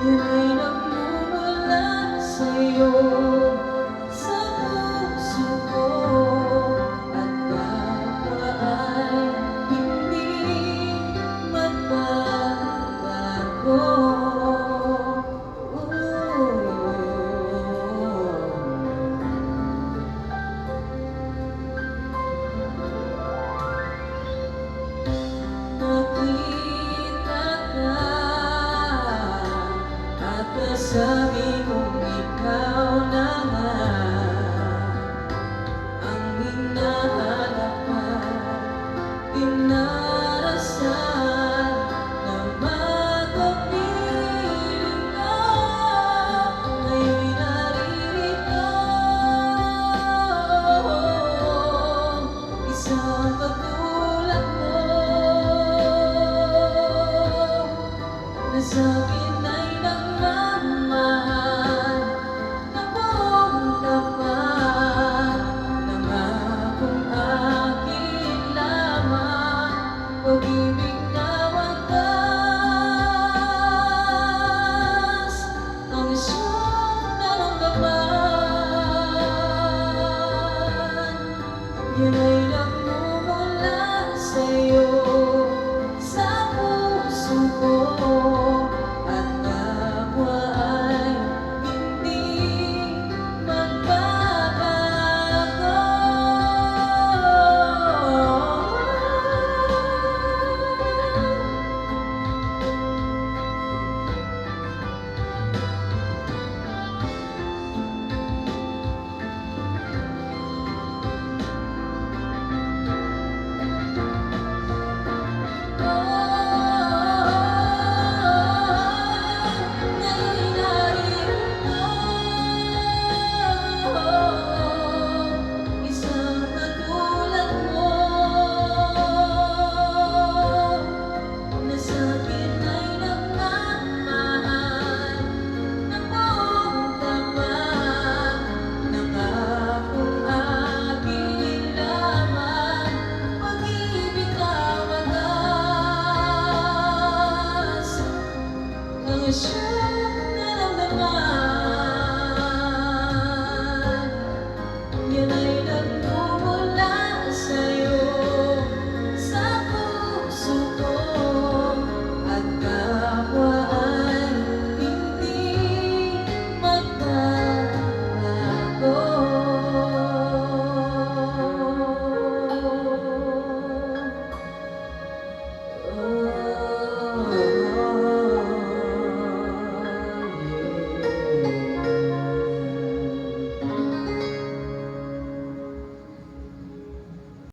Yun ay nagmumula sa'yo, sa puso ko, at kapwa ay hindi magbabago. Nakita ka at nasabi kong ikaw na nga ang hinahanap at dinarasal na magpapiling ka. Ngayon'y naririto, isang katulad mo. Nasabing ay nagmamahal na buong tapat, nangakong akin lamang, pag-ibig na wagas, ang siyang naramdaman. Yun ay nagmumula sa'yo, sa puso ko, at kapwa ay hindi magbabago. Wish